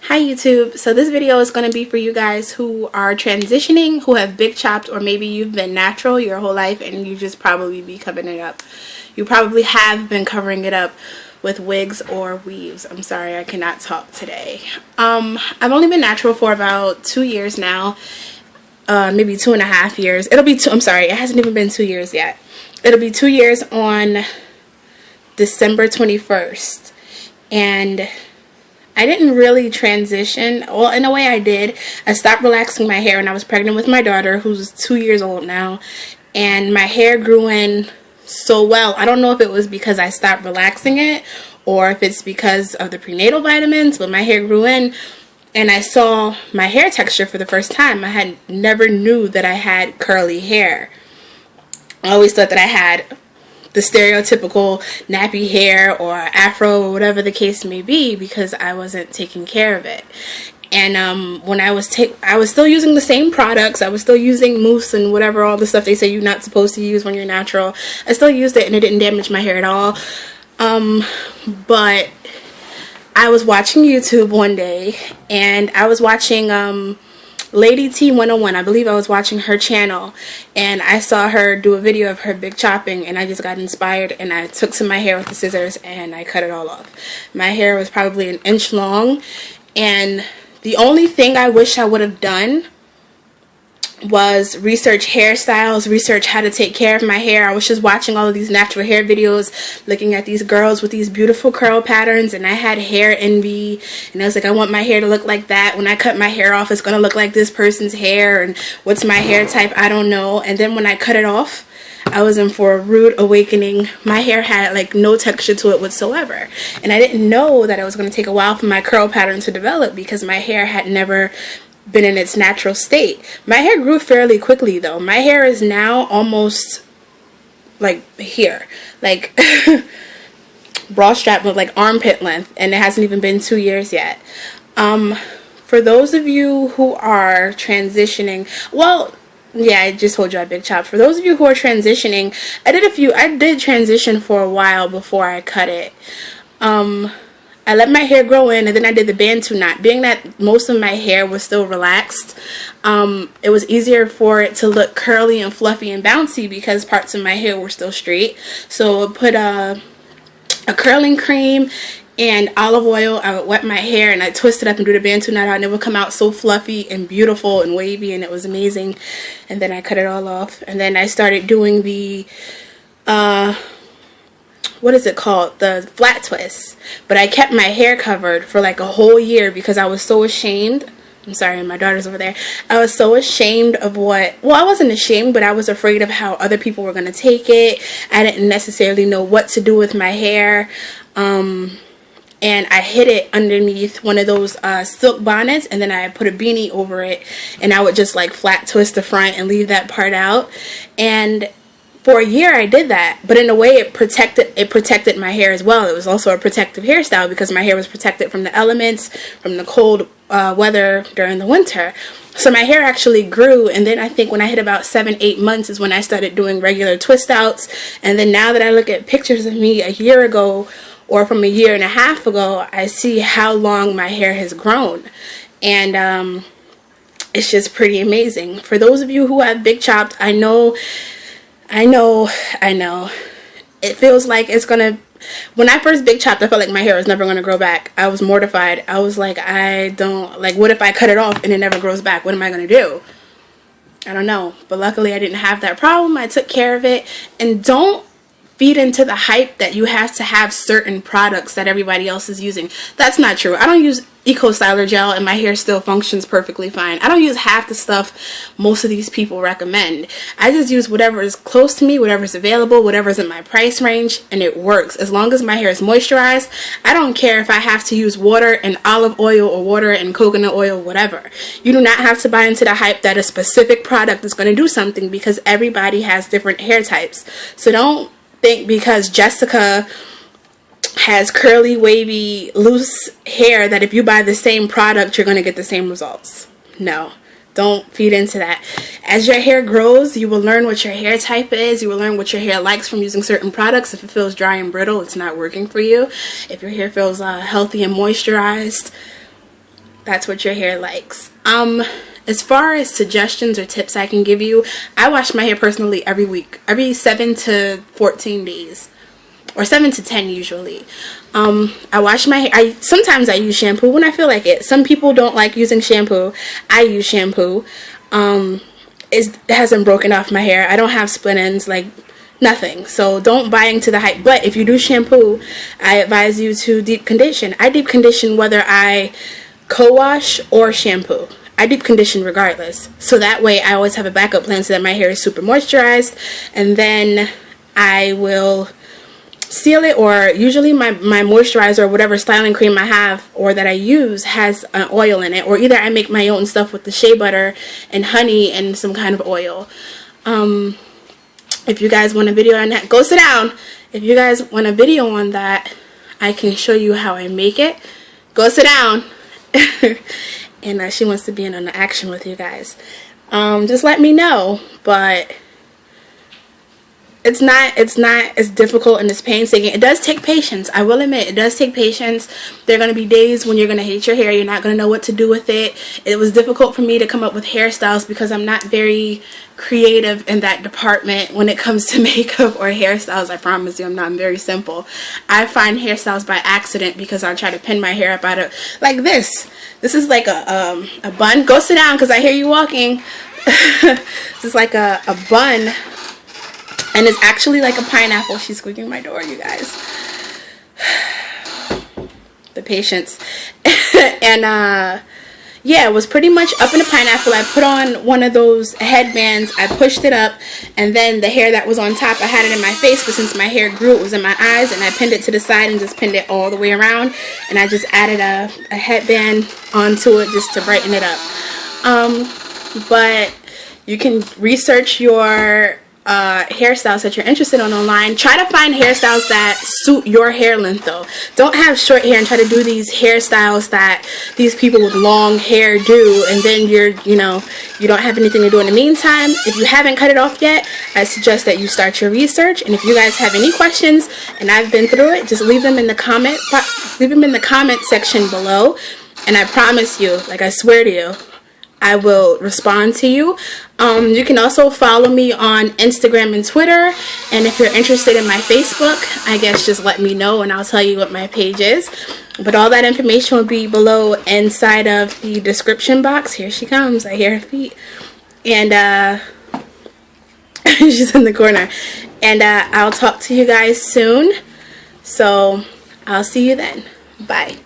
Hi YouTube. So this video is going to be for you guys who are transitioning, who have big chopped, or maybe you've been natural your whole life and you just probably be covering it up. You probably have been covering it up with wigs or weaves. I'm sorry, I cannot talk today. I've only been natural for about 2 years now. Maybe 2.5 years. It'll be two. I'm sorry, it hasn't even been 2 years yet. It'll be 2 years on December 21st. And I didn't really transition. Well, in a way I did. I stopped relaxing my hair when I was pregnant with my daughter, who's 2 years old now. And my hair grew in so well. I don't know if it was because I stopped relaxing it or if it's because of the prenatal vitamins, but my hair grew in and I saw my hair texture for the first time. I had never knew that I had curly hair. I always thought that I had the stereotypical nappy hair or afro or whatever the case may be because I wasn't taking care of it. And when I was still using the same products. I was still using mousse and whatever, all the stuff they say you're not supposed to use when you're natural. I still used it and it didn't damage my hair at all. But I was watching YouTube one day and I was watching Lady T 101. I believe I was watching her channel and I saw her do a video of her big chopping and I just got inspired and I took some of my hair with the scissors and I cut it all off. My hair was probably 1 inch long, and the only thing I wish I would have done was research hairstyles, research how to take care of my hair. I was just watching all of these natural hair videos, looking at these girls with these beautiful curl patterns, and I had hair envy, and I was like, I want my hair to look like that. When I cut my hair off, it's gonna look like this person's hair, and what's my hair type? I don't know. And then when I cut it off, I was in for a rude awakening. My hair had like no texture to it whatsoever, and I didn't know that it was going to take a while for my curl pattern to develop because my hair had never been in its natural state. My hair grew fairly quickly though. My hair is now almost like here, like bra strap with like armpit length, and it hasn't even been 2 years yet. For those of you who are transitioning, well, yeah, I just told you I big chopped. For those of you who are transitioning, I did transition for a while before I cut it. I let my hair grow in and then I did the Bantu knot. Being that most of my hair was still relaxed, it was easier for it to look curly and fluffy and bouncy because parts of my hair were still straight. So I put a curling cream and olive oil. I would wet my hair and I twist it up and do the Bantu knot out, and it would come out so fluffy and beautiful and wavy, and it was amazing. And then I cut it all off, and then I started doing the what is it called, the flat twist. But I kept my hair covered for like a whole year because I was so ashamed. I'm sorry, my daughter's over there. I was so ashamed of well, I wasn't ashamed, but I was afraid of how other people were going to take it. I didn't necessarily know what to do with my hair. And I hid it underneath one of those silk bonnets, and then I put a beanie over it, and I would just like flat twist the front and leave that part out. And for a year I did that, but in a way it protected my hair as well. It was also a protective hairstyle because my hair was protected from the elements, from the cold weather during the winter. So my hair actually grew, and then I think when I hit about 7-8 months is when I started doing regular twist outs. And then now that I look at pictures of me a year ago or from 1.5 years ago, I see how long my hair has grown. And it's just pretty amazing. For those of you who have big chopped, I know. It feels like it's gonna, when I first big chopped, I felt like my hair was never gonna grow back. I was mortified. I was like, what if I cut it off and it never grows back? What am I gonna do? I don't know. But luckily I didn't have that problem. I took care of it. And don't feed into the hype that you have to have certain products that everybody else is using. That's not true. I don't use Eco Styler gel and my hair still functions perfectly fine. I don't use half the stuff most of these people recommend. I just use whatever is close to me, whatever is available, whatever is in my price range, and it works. As long as my hair is moisturized, I don't care if I have to use water and olive oil or water and coconut oil, whatever. You do not have to buy into the hype that a specific product is going to do something because everybody has different hair types. So don't think because Jessica has curly, wavy, loose hair that if you buy the same product you're going to get the same results. No, don't feed into that. As your hair grows, you will learn what your hair type is. You will learn what your hair likes from using certain products. If it feels dry and brittle, it's not working for you. If your hair feels healthy and moisturized, that's what your hair likes. As far as suggestions or tips I can give you, I wash my hair personally every week, every 7 to 14 days, or 7 to 10 usually. I wash my hair. Sometimes I use shampoo when I feel like it. Some people don't like using shampoo. I use shampoo. It hasn't broken off my hair. I don't have split ends, like nothing. So don't buy into the hype. But if you do shampoo, I advise you to deep condition. I deep condition whether I co-wash or shampoo. I deep condition regardless. So that way I always have a backup plan so that my hair is super moisturized. And then I will seal it, or usually my moisturizer or whatever styling cream I have or that I use has an oil in it, or either I make my own stuff with the shea butter and honey and some kind of oil. If you guys want a video on that, go sit down. If you guys want a video on that, I can show you how I make it. Go sit down. And she wants to be in an action with you guys. Just let me know. But it's not as difficult and as painstaking. It does take patience. I will admit, it does take patience. There are going to be days when you're going to hate your hair. You're not going to know what to do with it. It was difficult for me to come up with hairstyles because I'm not very creative in that department when it comes to makeup or hairstyles. I promise you, I'm very simple. I find hairstyles by accident because I try to pin my hair up out of, like this. This is like a bun. Go sit down because I hear you walking. This is like a bun. And it's actually like a pineapple. She's squeaking my door, you guys. The patience. And yeah, it was pretty much up in a pineapple. I put on one of those headbands. I pushed it up, and then the hair that was on top, I had it in my face, but since my hair grew, it was in my eyes, and I pinned it to the side and just pinned it all the way around. And I just added a headband onto it just to brighten it up. But you can research your hairstyles that you're interested in online. Try to find hairstyles that suit your hair length though. Don't have short hair and try to do these hairstyles that these people with long hair do, and then you don't have anything to do in the meantime. If you haven't cut it off yet, I suggest that you start your research. And if you guys have any questions and I've been through it, just leave them in the comment section below, and I promise you, like I swear to you, I will respond to you. You can also follow me on Instagram and Twitter, and if you're interested in my Facebook, I guess just let me know and I'll tell you what my page is. But all that information will be below inside of the description box. Here she comes. I hear her feet. And she's in the corner. And I'll talk to you guys soon. So I'll see you then. Bye.